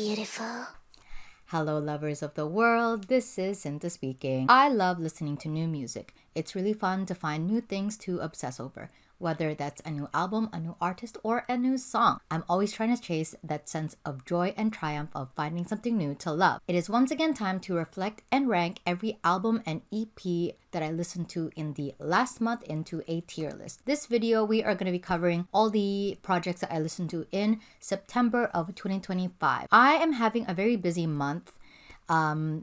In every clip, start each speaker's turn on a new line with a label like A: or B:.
A: beautiful.
B: Hello, lovers of the world. This is Cinta speaking. I love listening to new music. It's really fun to find new things to obsess over, whether that's a new album, a new artist, or a new song. I'm always trying to chase that sense of joy and triumph of finding something new to love. It is once again time to reflect and rank every album and EP that I listened to in the last month into a tier list. This video, we are going to be covering all the projects that I listened to in September of 2025. I am having a very busy month.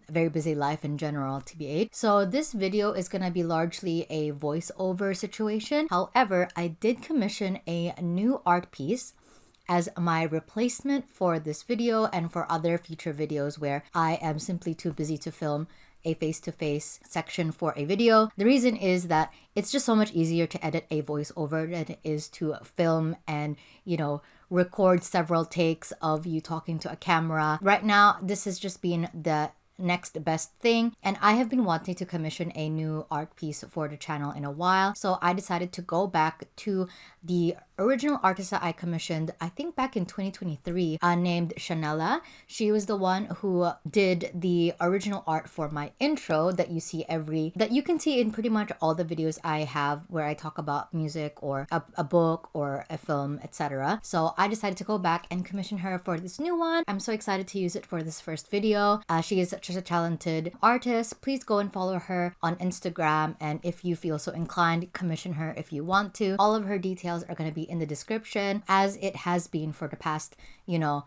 B: Very busy life in general, TBH. So this video is gonna be largely a voiceover situation. However, I did commission a new art piece as my replacement for this video and for other future videos where I am simply too busy to film a face-to-face section for a video. The reason is that it's just so much easier to edit a voiceover than it is to film and, record several takes of you talking to a camera. Right now, this has just been the next best thing, and I have been wanting to commission a new art piece for the channel in a while, so I decided to go back to the original artist that I commissioned, I think back in 2023, named Shanela. She was the one who did the original art for my intro that you can see in pretty much all the videos I have where I talk about music or a book or a film, etc. So I decided to go back and commission her for this new one. I'm so excited to use it for this first video. She is such a talented artist. Please go and follow her on Instagram, and if you feel so inclined, commission her if you want to. All of her details are going to be in the description, as it has been for the past,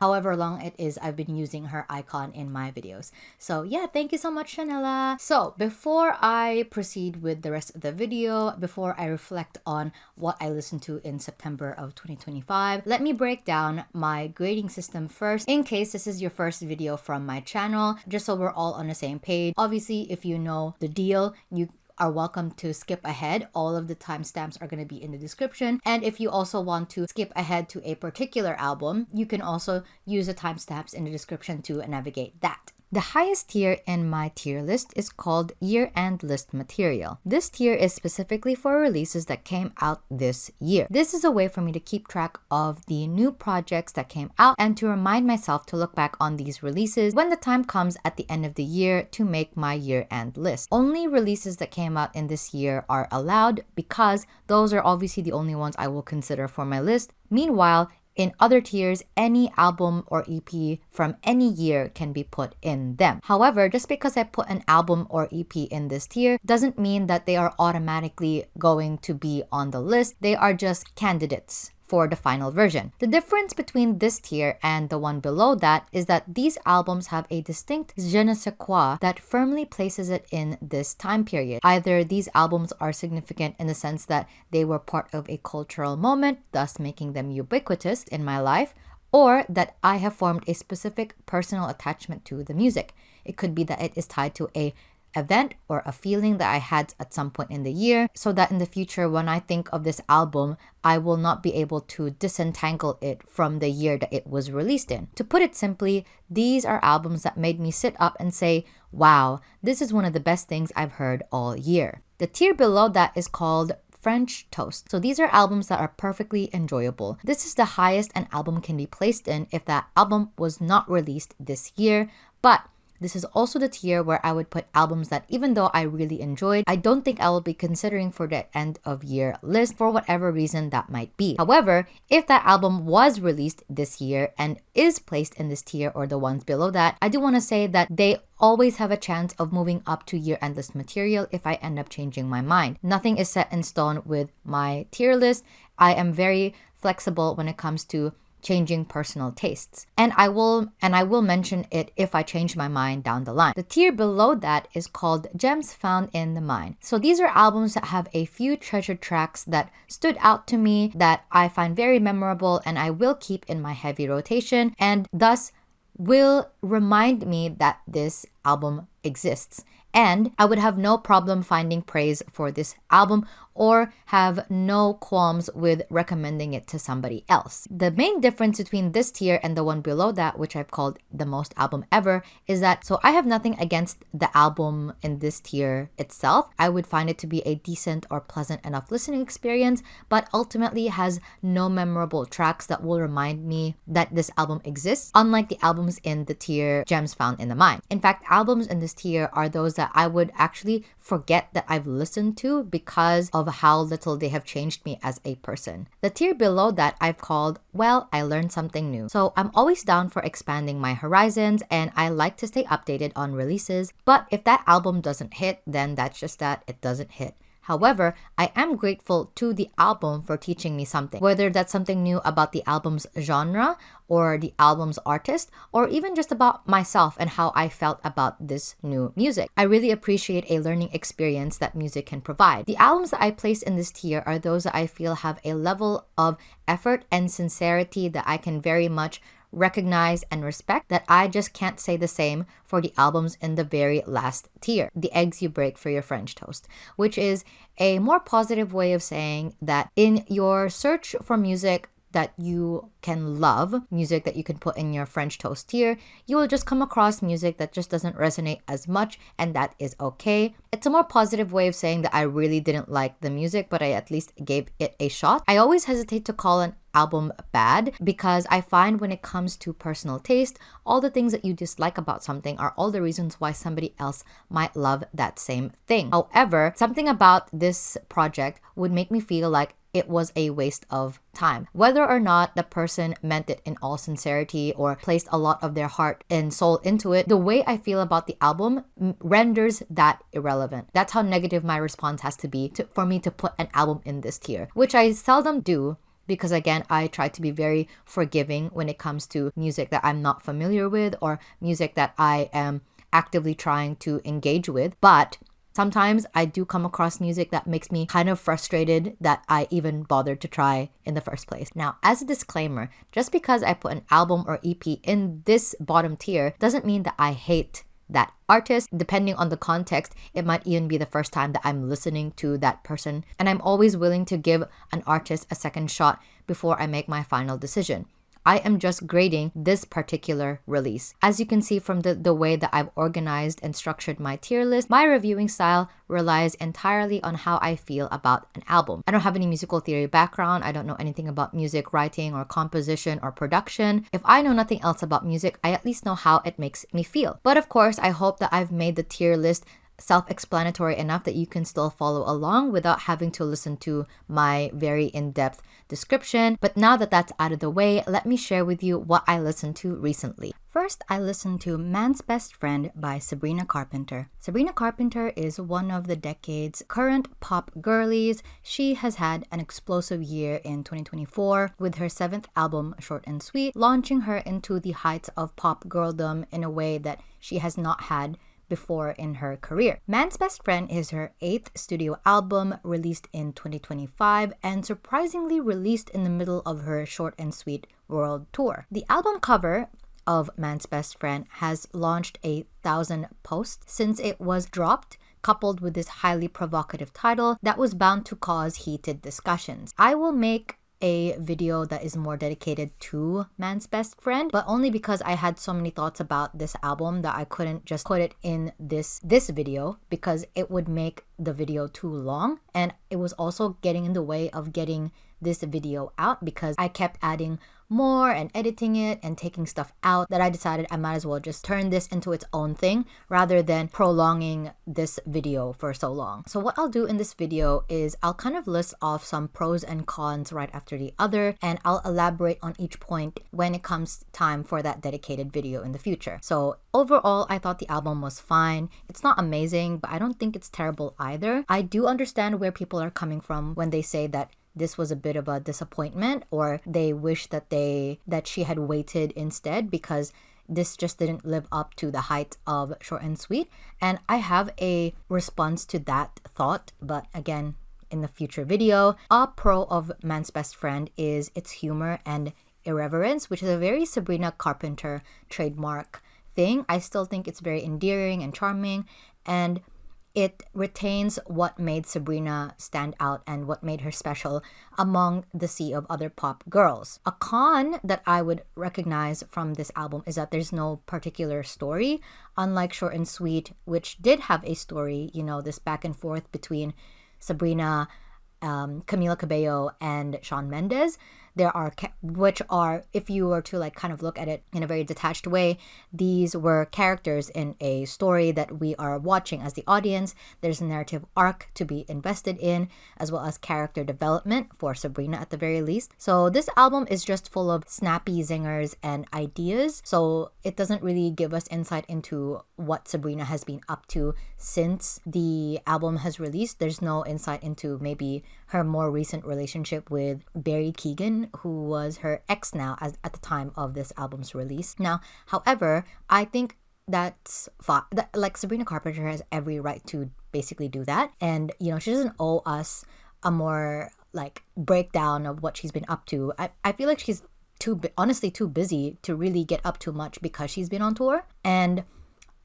B: however long it is I've been using her icon in my videos. So yeah, thank you so much, Shanela. So before I proceed with the rest of the video, before I reflect on what I listened to in September of 2025, let me break down my grading system first, in case this is your first video from my channel, just so we're all on the same page. Obviously, if you know the deal, you are welcome to skip ahead. All of the timestamps are going to be in the description. And if you also want to skip ahead to a particular album, you can also use the timestamps in the description to navigate that. The highest tier in my tier list is called Year-End List Material. This tier is specifically for releases that came out this year. This is a way for me to keep track of the new projects that came out and to remind myself to look back on these releases when the time comes at the end of the year to make my year-end list. Only releases that came out in this year are allowed because those are obviously the only ones I will consider for my list. Meanwhile, in other tiers, any album or EP from any year can be put in them. However, just because I put an album or EP in this tier doesn't mean that they are automatically going to be on the list. They are just candidates for the final version. The difference between this tier and the one below that is that these albums have a distinct je ne sais quoi that firmly places it in this time period. Either these albums are significant in the sense that they were part of a cultural moment, thus making them ubiquitous in my life, or that I have formed a specific personal attachment to the music. It could be that it is tied to a event or a feeling that I had at some point in the year, so that in the future when I think of this album, I will not be able to disentangle it from the year that it was released in. To put it simply, these are albums that made me sit up and say, wow, this is one of the best things I've heard all year. The tier below that is called French Toast. So these are albums that are perfectly enjoyable. This is the highest an album can be placed in if that album was not released this year, but this is also the tier where I would put albums that even though I really enjoyed, I don't think I will be considering for the end of year list for whatever reason that might be. However, if that album was released this year and is placed in this tier or the ones below that, I do want to say that they always have a chance of moving up to year-end list material if I end up changing my mind. Nothing is set in stone with my tier list. I am very flexible when it comes to changing personal tastes, and I will mention it if I change my mind down the line. The tier below that is called Gems Found in the Mind. So these are albums that have a few treasured tracks that stood out to me, that I find very memorable, and I will keep in my heavy rotation, and thus will remind me that this album exists. And I would have no problem finding praise for this album or have no qualms with recommending it to somebody else. The main difference between this tier and the one below that, which I've called the most album ever, is that so I have nothing against the album in this tier itself. I would find it to be a decent or pleasant enough listening experience, but ultimately has no memorable tracks that will remind me that this album exists, unlike the albums in the tier Gems Found in the Mind. In fact, albums in this tier are those that I would actually forget that I've listened to because of how little they have changed me as a person. The tier below that I've called, well, I learned something new. So I'm always down for expanding my horizons and I like to stay updated on releases, but if that album doesn't hit, then that's just that, it doesn't hit. However, I am grateful to the album for teaching me something, whether that's something new about the album's genre or the album's artist, or even just about myself and how I felt about this new music. I really appreciate a learning experience that music can provide. The albums that I place in this tier are those that I feel have a level of effort and sincerity that I can very much recognize and respect, that I just can't say the same for the albums in the very last tier, the eggs you break for your French toast, which is a more positive way of saying that in your search for music that you can love, music that you can put in your French toast tier, you will just come across music that just doesn't resonate as much, and that is okay. It's a more positive way of saying that I really didn't like the music, but I at least gave it a shot. I always hesitate to call an album bad because I find when it comes to personal taste, all the things that you dislike about something are all the reasons why somebody else might love that same thing. However, something about this project would make me feel like it was a waste of time. Whether or not the person meant it in all sincerity or placed a lot of their heart and soul into it, the way I feel about the album renders that irrelevant. That's how negative my response has to be for me to put an album in this tier, which I seldom do, because again, I try to be very forgiving when it comes to music that I'm not familiar with or music that I am actively trying to engage with. But sometimes I do come across music that makes me kind of frustrated that I even bothered to try in the first place. Now, as a disclaimer, just because I put an album or EP in this bottom tier doesn't mean that I hate that artist. Depending on the context, it might even be the first time that I'm listening to that person. And I'm always willing to give an artist a second shot before I make my final decision. I am just grading this particular release. As you can see from the way that I've organized and structured my tier list, my reviewing style relies entirely on how I feel about an album. I don't have any musical theory background. I don't know anything about music writing or composition or production. If I know nothing else about music, I at least know how it makes me feel. But of course, I hope that I've made the tier list self-explanatory enough that you can still follow along without having to listen to my very in-depth description. But now that that's out of the way, let me share with you what I listened to recently. First, I listened to Man's Best Friend by Sabrina Carpenter. Sabrina Carpenter is one of the decade's current pop girlies. She has had an explosive year in 2024 with her 7th album, Short and Sweet, launching her into the heights of pop girldom in a way that she has not had before in her career. Man's Best Friend is her 8th studio album, released in 2025 and surprisingly released in the middle of her Short and Sweet world tour. The album cover of Man's Best Friend has launched 1,000 posts since it was dropped, coupled with this highly provocative title that was bound to cause heated discussions. I will make a video that is more dedicated to Man's Best Friend, but only because I had so many thoughts about this album that I couldn't just put it in this video because it would make the video too long, and it was also getting in the way of getting this video out because I kept adding more and editing it and taking stuff out that I decided I might as well just turn this into its own thing rather than prolonging this video for so long. So what I'll do in this video is I'll kind of list off some pros and cons right after the other, and I'll elaborate on each point when it comes time for that dedicated video in the future. So overall, I thought the album was fine. It's not amazing, but I don't think it's terrible either. I do understand where people are coming from when they say that this was a bit of a disappointment, or they wish that she had waited instead because this just didn't live up to the height of Short and Sweet. And I have a response to that thought, but again, in the future video. A pro of Man's Best Friend is its humor and irreverence, which is a very Sabrina Carpenter trademark thing. I still think it's very endearing and charming, and it retains what made Sabrina stand out and what made her special among the sea of other pop girls. A con that I would recognize from this album is that there's no particular story, unlike Short and Sweet, which did have a story, you know, this back and forth between Sabrina, Camila Cabello, and Shawn Mendes. There are, which are, if you were to like kind of look at it in a very detached way, these were characters in a story that we are watching as the audience. There's a narrative arc to be invested in, as well as character development for Sabrina at the very least. So this album is just full of snappy zingers and ideas. So it doesn't really give us insight into what Sabrina has been up to since the album has released. There's no insight into maybe her more recent relationship with Barry Keoghan, who was her ex now at the time of this album's release. Now, however, I think that's fine. Like, Sabrina Carpenter has every right to basically do that. And, you know, she doesn't owe us a more like breakdown of what she's been up to. I feel like she's honestly too busy to really get up too much because she's been on tour. And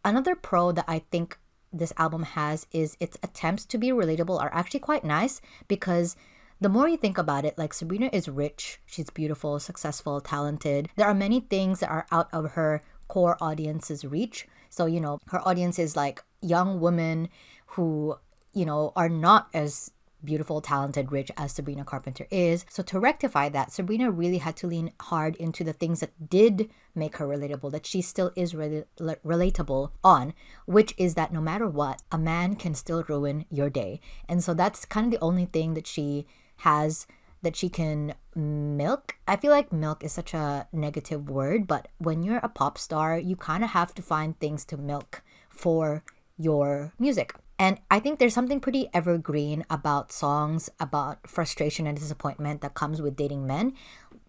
B: another pro that I think this album has is its attempts to be relatable are actually quite nice, because the more you think about it, like, Sabrina is rich, she's beautiful, successful, talented. There are many things that are out of her core audience's reach. So, you know, her audience is like young women who, you know, are not as beautiful, talented, rich as Sabrina Carpenter is. So to rectify that, Sabrina really had to lean hard into the things that did make her relatable, that she still is relatable on, which is that no matter what, a man can still ruin your day. And so that's kind of the only thing that she has that she can milk. I feel like milk is such a negative word, but when you're a pop star, you kind of have to find things to milk for your music. And I think there's something pretty evergreen about songs about frustration and disappointment that comes with dating men,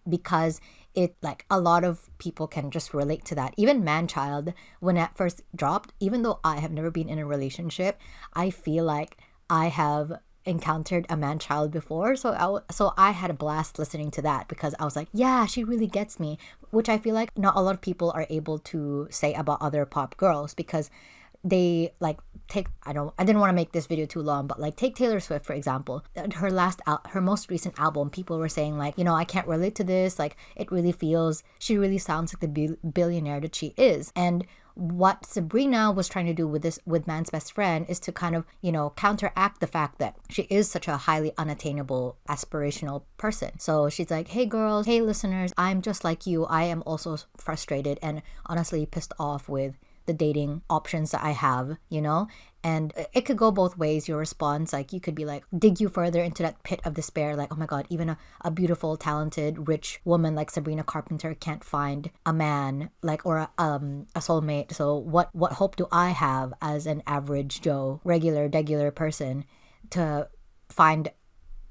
B: because it, like, a lot of people can just relate to that. Even Man-Child, when it first dropped, even though I have never been in a relationship, I feel like I have encountered a man-child before, so I had a blast listening to that, because I was like, yeah, she really gets me, which I feel like not a lot of people are able to say about other pop girls, because they like take, I didn't want to make this video too long, but like, take Taylor Swift for example. Her most recent album, people were saying like, you know, I can't relate to this, like, it really feels, she really sounds like the billionaire that she is. And what Sabrina was trying to do with Man's Best Friend is to kind of, you know, counteract the fact that she is such a highly unattainable, aspirational person. So she's like, hey girls, hey listeners, I'm just like you. I am also frustrated and honestly pissed off with the dating options that I have, you know? And it could go both ways, your response. Like, you could be like, dig you further into that pit of despair, like, oh my god, even a beautiful, talented, rich woman like Sabrina Carpenter can't find a man, like, or a soulmate. So what hope do I have as an average Joe, regular person to find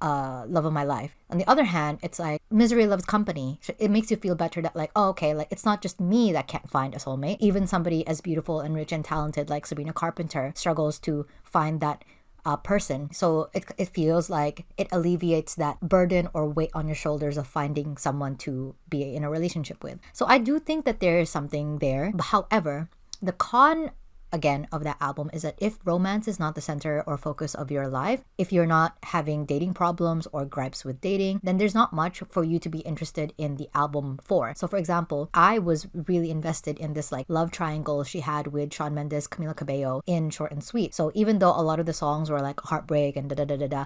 B: love of my life? On the other hand, it's like, misery loves company. It makes you feel better that like, oh, okay, like, it's not just me that can't find a soulmate. Even somebody as beautiful and rich and talented like Sabrina Carpenter struggles to find that person. So it feels like it alleviates that burden or weight on your shoulders of finding someone to be in a relationship with. So I do think that there is something there. However, the con again of that album is that if romance is not the center or focus of your life, if you're not having dating problems or gripes with dating, then there's not much for you to be interested in the album for. So for example, I was really invested in this like love triangle she had with Shawn Mendes, Camila Cabello in Short and Sweet. So even though a lot of the songs were like heartbreak and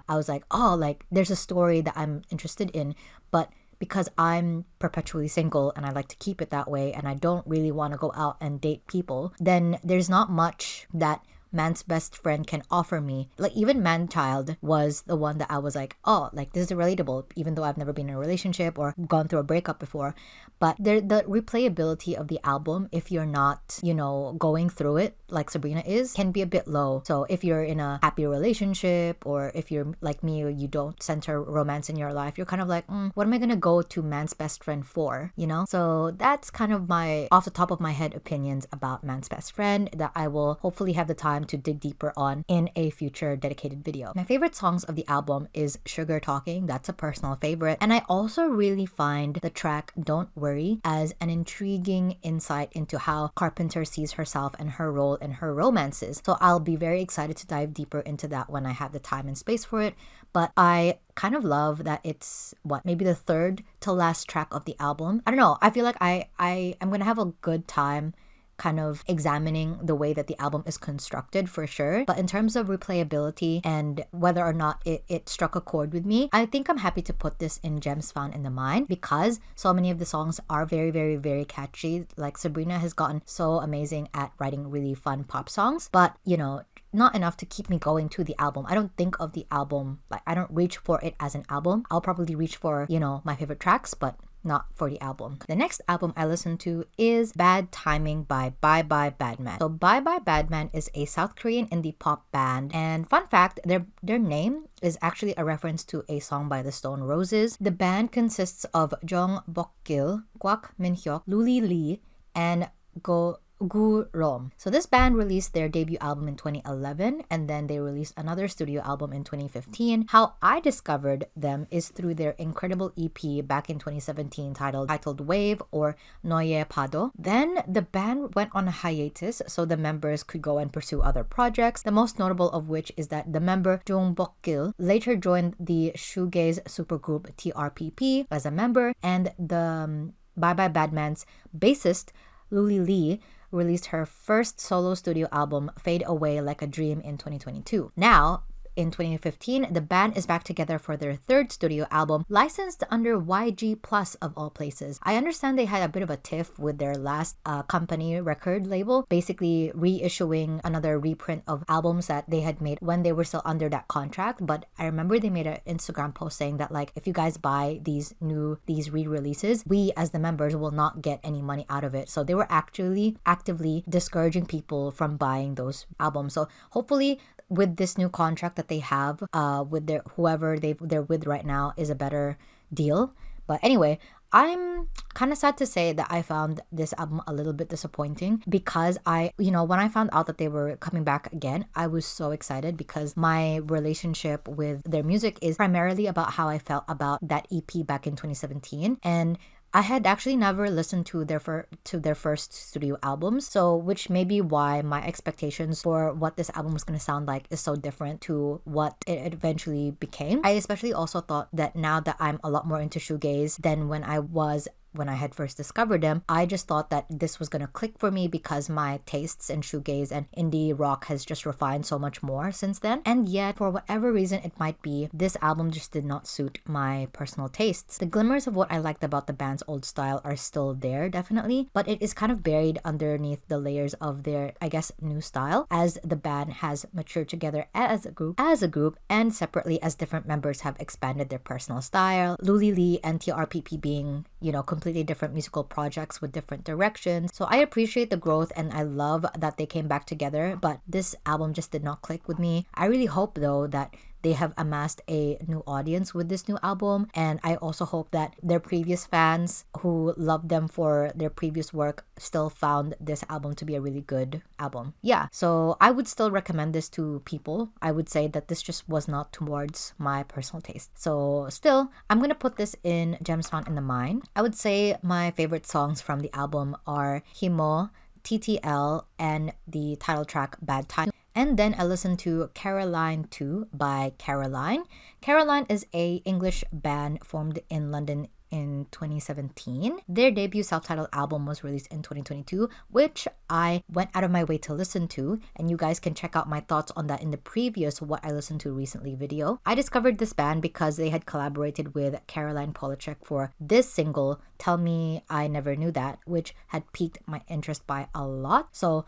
B: I was like, oh, like, there's a story that I'm interested in. But because I'm perpetually single and I like to keep it that way and I don't really want to go out and date people, then there's not much that Man's Best Friend can offer me. Like, even Man-Child was the one that I was like, oh, like, this is relatable, even though I've never been in a relationship or gone through a breakup before. But the replayability of the album, if you're not, you know, going through it like Sabrina is, can be a bit low. So if you're in a happy relationship, or if you're like me, or you don't center romance in your life, you're kind of like, what am I gonna go to Man's Best Friend for, you know? So that's kind of my off the top of my head opinions about Man's Best Friend that I will hopefully have the time time to dig deeper on in a future dedicated video. My favorite songs of the album is Sugar Talking, that's a personal favorite, and I also really find the track Don't Worry as an intriguing insight into how Carpenter sees herself and her role in her romances. So I'll be very excited to dive deeper into that when I have the time and space for it. But I kind of love that it's maybe the third to last track of the album. I don't know. I feel like I'm gonna have a good time kind of examining the way that the album is constructed for sure. But in terms of replayability and whether or not it struck a chord with me, I think I'm happy to put this in Gems Found in the Mind because so many of the songs are very, very, very catchy. Like Sabrina has gotten so amazing at writing really fun pop songs, but you know, not enough to keep me going to the album. I don't think of the album, like I don't reach for it as an album. I'll probably reach for, you know, my favorite tracks, but not for the album. The next album I listened to is Bad Timing by Bye Bye Badman. So Bye Bye Badman is a South Korean indie pop band, and fun fact, their name is actually a reference to a song by the Stone Roses. The band consists of Jung Bok-gil, Kwak Min-hyuk, Luli Lee, and Gu Rom. So this band released their debut album in 2011 and then they released another studio album in 2015. How I discovered them is through their incredible EP back in 2017 titled Wave or Noye Pado. Then the band went on a hiatus so the members could go and pursue other projects. The most notable of which is that the member Jung Bok-gil later joined the shoegaze supergroup TRPP as a member, and the Bye Bye Badman's bassist Luli Lee released her first solo studio album, Fade Away Like a Dream, in 2022. Now, in 2015, the band is back together for their third studio album, licensed under YG Plus of all places. I understand they had a bit of a tiff with their last company record label, basically reissuing another reprint of albums that they had made when they were still under that contract. But I remember they made an Instagram post saying that like, if you guys buy these re-releases, we as the members will not get any money out of it. So they were actually actively discouraging people from buying those albums. So hopefully with this new contract that they have with their whoever they're with right now is a better deal. But anyway, I'm kind of sad to say that I found this album a little bit disappointing because when I found out that they were coming back again, I was so excited because my relationship with their music is primarily about how I felt about that EP back in 2017, and I had actually never listened to their first studio albums, so which may be why my expectations for what this album was going to sound like is so different to what it eventually became. I especially also thought that now that I'm a lot more into shoegaze than when I had first discovered them, I just thought that this was gonna click for me because my tastes in shoegaze and indie rock has just refined so much more since then. And yet, for whatever reason it might be, this album just did not suit my personal tastes. The glimmers of what I liked about the band's old style are still there, definitely, but it is kind of buried underneath the layers of their, I guess, new style as the band has matured together as a group and separately as different members have expanded their personal style. Luli Lee and TRPP being, completely different musical projects with different directions. So I appreciate the growth and I love that they came back together, but this album just did not click with me. I really hope though that they have amassed a new audience with this new album, and I also hope that their previous fans who loved them for their previous work still found this album to be a really good album. Yeah, so I would still recommend this to people. I would say that this just was not towards my personal taste. So still, I'm gonna put this in Gems Found in the Mind. I would say my favorite songs from the album are Himo, TTL, and the title track Bad Time. And then I listened to Caroline 2 by Caroline. Caroline is a English band formed in London in 2017. Their debut self-titled album was released in 2022, which I went out of my way to listen to, and you guys can check out my thoughts on that in the previous What I Listened to Recently video. I discovered this band because they had collaborated with Caroline Polachek for this single, Tell Me I Never Knew That, which had piqued my interest by a lot. So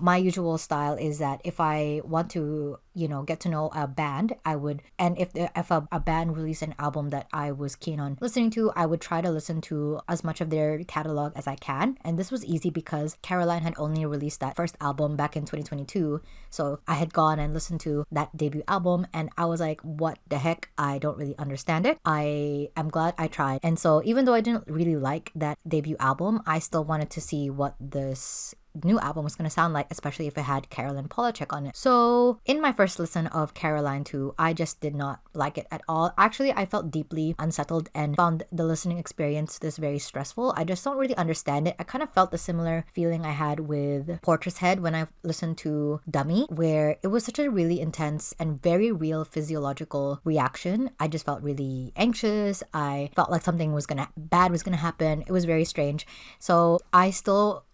B: my usual style is that if I want to, get to know a band, I would, and if a band released an album that I was keen on listening to, I would try to listen to as much of their catalog as I can. And this was easy because Caroline had only released that first album back in 2022. So I had gone and listened to that debut album and I was like, what the heck? I don't really understand it. I am glad I tried. And so even though I didn't really like that debut album, I still wanted to see what this the new album was going to sound like, especially if it had Caroline Polachek on it. So in my first listen of Caroline 2, I just did not like it at all. Actually, I felt deeply unsettled and found the listening experience this very stressful. I just don't really understand it. I kind of felt the similar feeling I had with Portishead when I listened to Dummy, where it was such a really intense and very real physiological reaction. I just felt really anxious. I felt like something bad was gonna happen. It was very strange. So I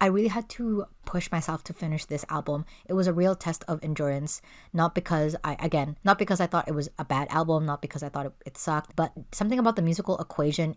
B: really had to push myself to finish this album. It was a real test of endurance, not because I thought it was a bad album, not because I thought it sucked, but something about the musical equation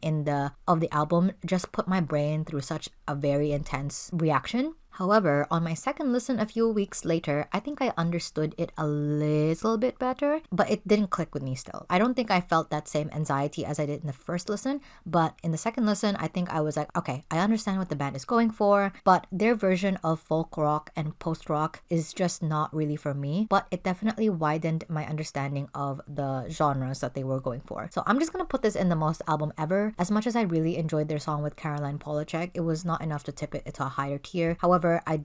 B: of the album just put my brain through such a very intense reaction. However, on my second listen a few weeks later, I think I understood it a little bit better, but it didn't click with me still. I don't think I felt that same anxiety as I did in the first listen, but in the second listen, I think I was like, okay, I understand what the band is going for, but their version of folk rock and post rock is just not really for me, but it definitely widened my understanding of the genres that they were going for. So I'm just gonna put this in the most album ever. As much as I really enjoyed their song with Caroline Polachek, it was not enough to tip it into a higher tier. However, I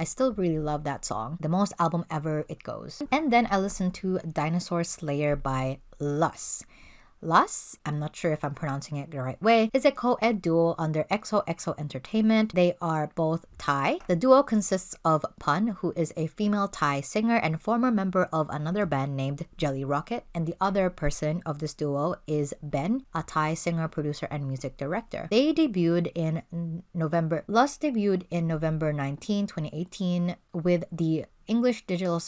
B: still really love that song. The most album ever it goes. And then I listened to Dinosaur Slayer by Luss. Luss, I'm not sure if I'm pronouncing it the right way, is a co-ed duo under XOXO Entertainment. They are both Thai. The duo consists of Pun, who is a female Thai singer and former member of another band named Jelly Rocket, and the other person of this duo is Ben, a Thai singer, producer, and music director. Luss debuted in November 19, 2018 with the English digital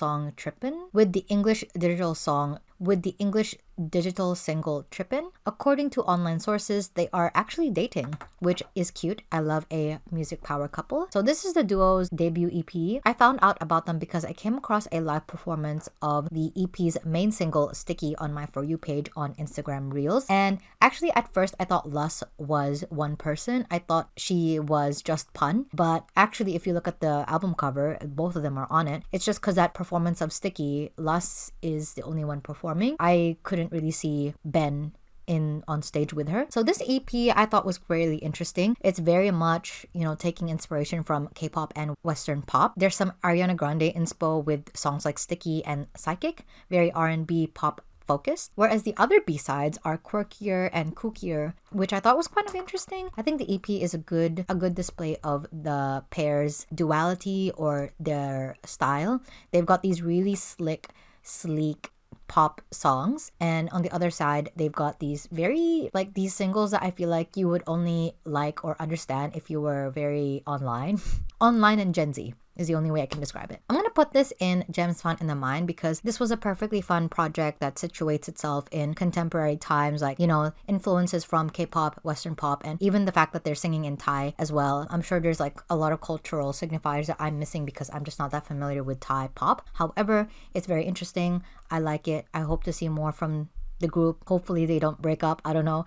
B: single Trippin'. According to online sources, they are actually dating, which is cute. I love a music power couple. So this is the duo's debut EP. I found out about them because I came across a live performance of the EP's main single Sticky on my For You page on Instagram Reels. And actually at first I thought Luss was one person. I thought she was just Pun. But actually if you look at the album cover, both of them are on it. It's just because that performance of Sticky, Luss is the only one performing. I couldn't really see Ben on stage with her. So this EP I thought was really interesting. It's very much, taking inspiration from K-pop and Western pop. There's some Ariana Grande inspo with songs like Sticky and Psychic, very R&B pop focused, whereas the other B-sides are quirkier and kookier, which I thought was kind of interesting. I think the EP is a good display of the pair's duality or their style. They've got these really slick, sleek pop songs, and on the other side they've got these very these singles that I feel like you would only like or understand if you were very online and Gen Z is the only way I can describe it. I'm gonna put this in Gems Fun in the Mind because this was a perfectly fun project that situates itself in contemporary times, influences from K-pop, Western pop, and even the fact that they're singing in Thai as well. I'm sure there's a lot of cultural signifiers that I'm missing because I'm just not that familiar with Thai pop. However, it's very interesting. I like it. I hope to see more from the group. Hopefully they don't break up. I don't know.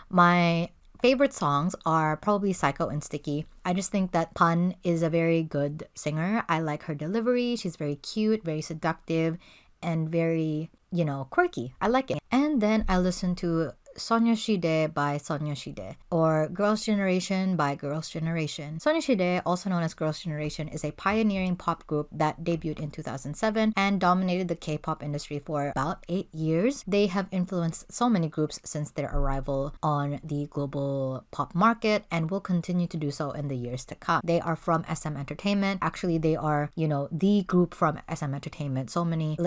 B: My favorite songs are probably Psycho and Sticky. I just think that Pun is a very good singer. I like her delivery. She's very cute, very seductive, and very, quirky. I like it. And then I listened to Sonyashide by Sonyashide, or Girls' Generation by Girls' Generation. Sonyashide, also known as Girls' Generation, is a pioneering pop group that debuted in 2007 and dominated the K-pop industry for about 8 years. They have influenced so many groups since their arrival on the global pop market and will continue to do so in the years to come. They are from SM Entertainment. Actually, they are, the group from SM Entertainment. So many,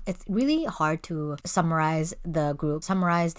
B: it's really hard to summarize the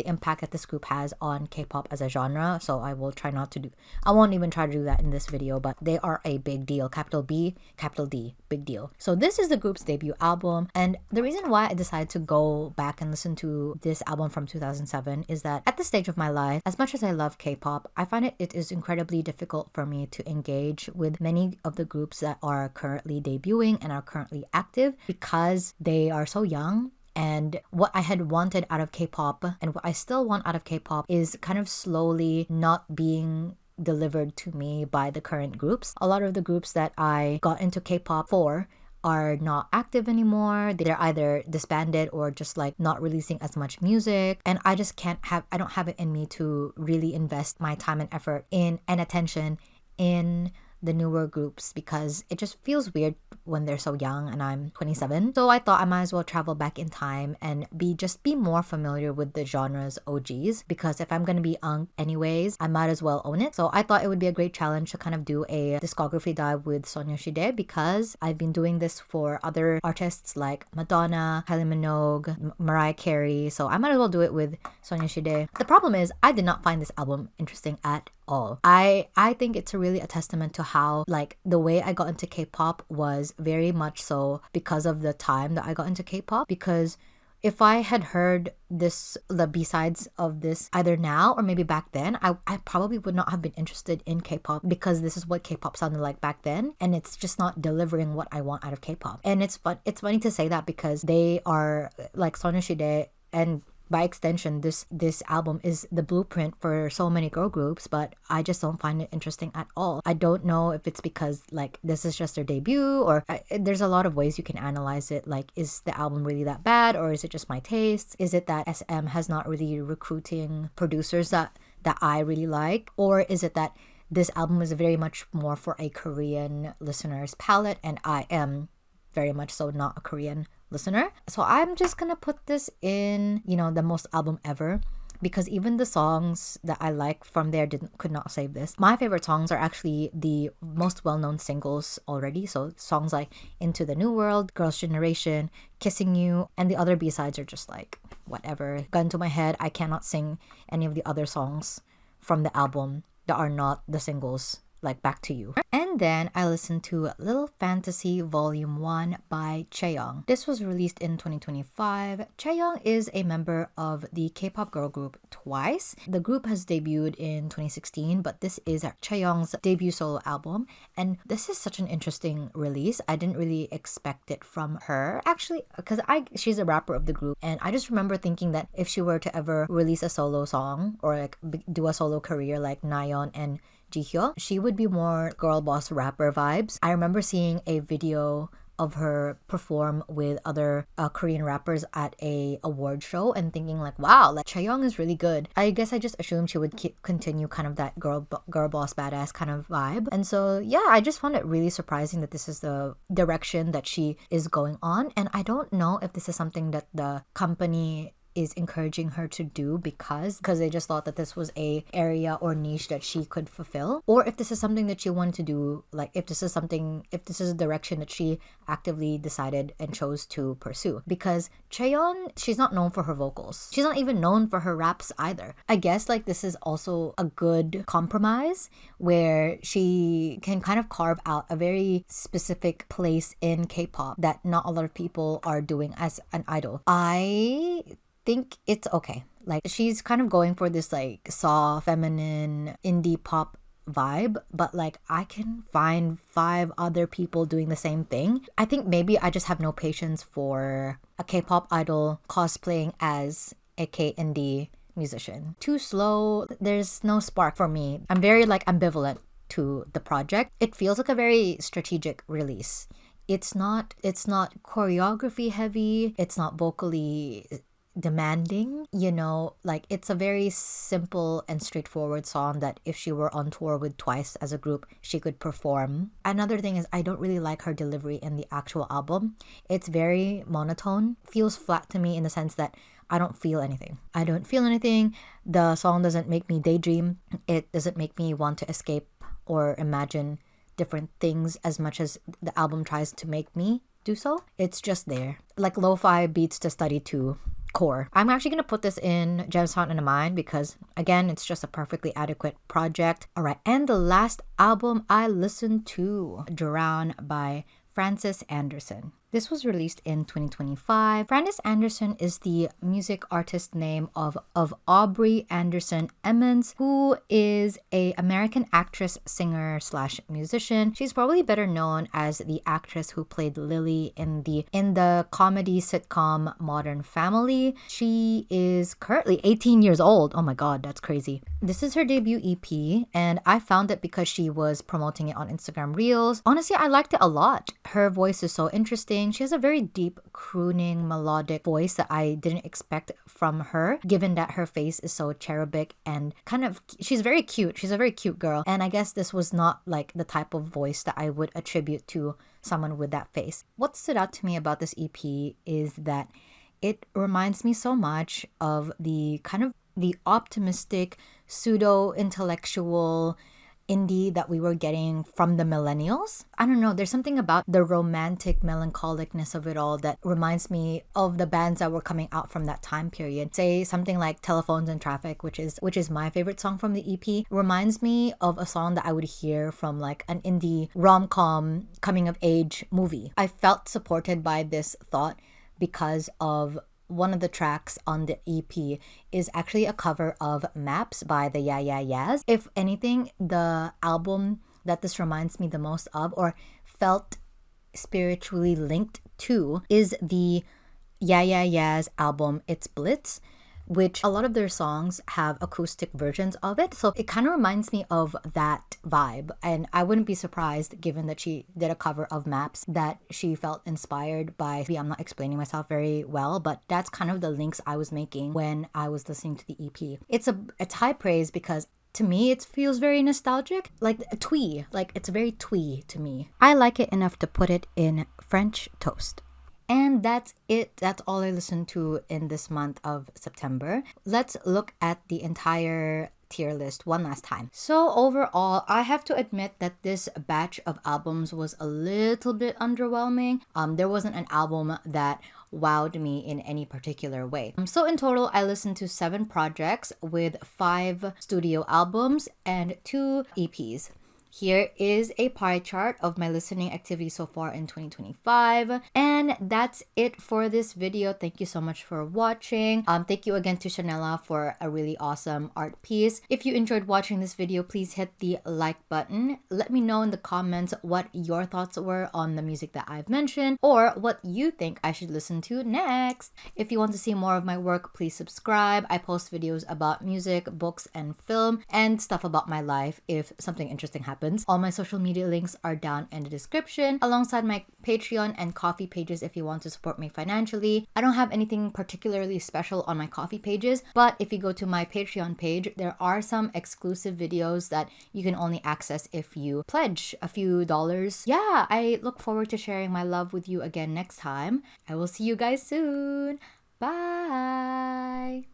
B: impact that this group has on K-pop as a genre, so I won't even try to do that in this video, but they are a big deal. Capital B, capital D, big deal. So this is the group's debut album, and the reason why I decided to go back and listen to this album from 2007 is that at this stage of my life, as much as I love K-pop, I find it is incredibly difficult for me to engage with many of the groups that are currently debuting and are currently active because they are so young. And what I had wanted out of K-pop and what I still want out of K-pop is kind of slowly not being delivered to me by the current groups. A lot of the groups that I got into K-pop for are not active anymore. They're either disbanded or just not releasing as much music, and I just I don't have it in me to really invest my time and effort and attention in the newer groups because it just feels weird when they're so young and I'm 27. So I thought I might as well travel back in time and be more familiar with the genre's OGs, because if I'm gonna be anyways, I might as well own it. So I thought it would be a great challenge to kind of do a discography dive with Sonyashide, because I've been doing this for other artists like Madonna, Kylie Minogue, Mariah Carey, so I might as well do it with Sonyashide. The problem is I did not find this album interesting at all. I think it's really a testament to how, like, the way I got into K-pop was very much so because of the time that I got into K-pop. Because if I had heard the B-sides of this either now or maybe back then, I probably would not have been interested in K-pop, because this is what K-pop sounded like back then, and it's just not delivering what I want out of K-pop. And it's funny to say that, because they are like Sonyashide, and by extension, this album is the blueprint for so many girl groups, but I just don't find it interesting at all. I don't know if it's because, like, this is just their debut, or there's a lot of ways you can analyze it. Like, is the album really that bad, or is it just my taste? Is it that SM has not really recruiting producers that I really like, or is it that this album is very much more for a Korean listener's palette, and I am very much so not a Korean listener. So I'm just gonna put this in, the most album ever, because even the songs that I like from there could not save this. My favorite songs are actually the most well-known singles already. So songs like Into the New World, Girls' Generation, Kissing You, and the other B-sides are just like whatever. Gun to my head, I cannot sing any of the other songs from the album that are not the singles, like Back to You. And then I listened to Little Fantasy Volume 1 by Chaeyoung. This was released in 2025. Chaeyoung is a member of the K-pop girl group Twice. The group has debuted in 2016, but this is Chaeyoung's debut solo album, and this is such an interesting release. I didn't really expect it from her, actually, because she's a rapper of the group, and I just remember thinking that if she were to ever release a solo song or like do a solo career like Nayeon and Jihyo, she would be more girl boss rapper vibes. I remember seeing a video of her perform with other Korean rappers at a award show and thinking like, wow, like Chaeyoung is really good. I guess I just assumed she would continue kind of that girl boss badass kind of vibe. And so yeah, I just found it really surprising that this is the direction that she is going on. And I don't know if this is something that the company is encouraging her to do because they just thought that this was a area or niche that she could fulfill, or if this is something that she wanted to do, like if this is a direction that she actively decided and chose to pursue. Because Chaeyoung, she's not known for her vocals, she's not even known for her raps either. I guess like this is also a good compromise where she can kind of carve out a very specific place in K-pop that not a lot of people are doing as an idol. I think it's okay. Like, she's kind of going for this like soft, feminine, indie pop vibe, but like I can find 5 other people doing the same thing. I think maybe I just have no patience for a K-pop idol cosplaying as a K-indie musician. Too slow. There's no spark for me. I'm very like ambivalent to the project. It feels like a very strategic release. It's not choreography heavy. It's not vocally demanding, like it's a very simple and straightforward song that if she were on tour with Twice as a group, she could perform. Another thing is I don't really like her delivery in the actual album. It's very monotone, feels flat to me in the sense that I don't feel anything. The song doesn't make me daydream. It doesn't make me want to escape or imagine different things as much as the album tries to make me do so. It's just there, like lo-fi beats to study to core. I'm actually going to put this in Gems Found in a Mind because, again, it's just a perfectly adequate project. All right, and the last album I listened to, Drown by Frances Anderson. This was released in 2025. Frances Anderson is the music artist name of Aubrey Anderson Emmons, who is an American actress, singer / musician. She's probably better known as the actress who played Lily in the comedy sitcom Modern Family. She is currently 18 years old. Oh my god, that's crazy. This is her debut EP, and I found it because she was promoting it on Instagram Reels. Honestly, I liked it a lot. Her voice is so interesting. sing. She has a very deep, crooning, melodic voice that I didn't expect from her, given that her face is so cherubic and kind of, she's very cute. She's a very cute girl. And I guess this was not like the type of voice that I would attribute to someone with that face. What stood out to me about this EP is that it reminds me so much of the kind of the optimistic, pseudo-intellectual indie that we were getting from the millennials. I don't know, there's something about the romantic melancholicness of it all that reminds me of the bands that were coming out from that time period. Say something like Telephones and Traffic, which is my favorite song from the EP, reminds me of a song that I would hear from like an indie rom-com coming of age movie. I felt supported by this thought because of one of the tracks on the EP is actually a cover of Maps by the Yeah Yeah Yeahs. If anything, the album that this reminds me the most of, or felt spiritually linked to, is the Yeah Yeah Yeahs album It's Blitz, which a lot of their songs have acoustic versions of it. So it kind of reminds me of that vibe. And I wouldn't be surprised, given that she did a cover of Maps, that she felt inspired by, I'm not explaining myself very well, but that's kind of the links I was making when I was listening to the EP. It's high praise because to me, it feels very nostalgic, like a twee. Like it's very twee to me. I like it enough to put it in French toast. And that's it. That's all I listened to in this month of September. Let's look at the entire tier list one last time. So overall, I have to admit that this batch of albums was a little bit underwhelming. There wasn't an album that wowed me in any particular way. So in total, I listened to 7 projects with 5 studio albums and 2 EPs. Here is a pie chart of my listening activity so far in 2025. And that's it for this video. Thank you so much for watching. Thank you again to Shanela for a really awesome art piece. If you enjoyed watching this video, please hit the like button. Let me know in the comments what your thoughts were on the music that I've mentioned, or what you think I should listen to next. If you want to see more of my work, please subscribe. I post videos about music, books, and film, and stuff about my life if something interesting happens. All my social media links are down in the description, alongside my Patreon and Ko-fi pages if you want to support me financially. I don't have anything particularly special on my Ko-fi pages, but if you go to my Patreon page, there are some exclusive videos that you can only access if you pledge a few dollars. Yeah, I look forward to sharing my love with you again next time. I will see you guys soon. Bye!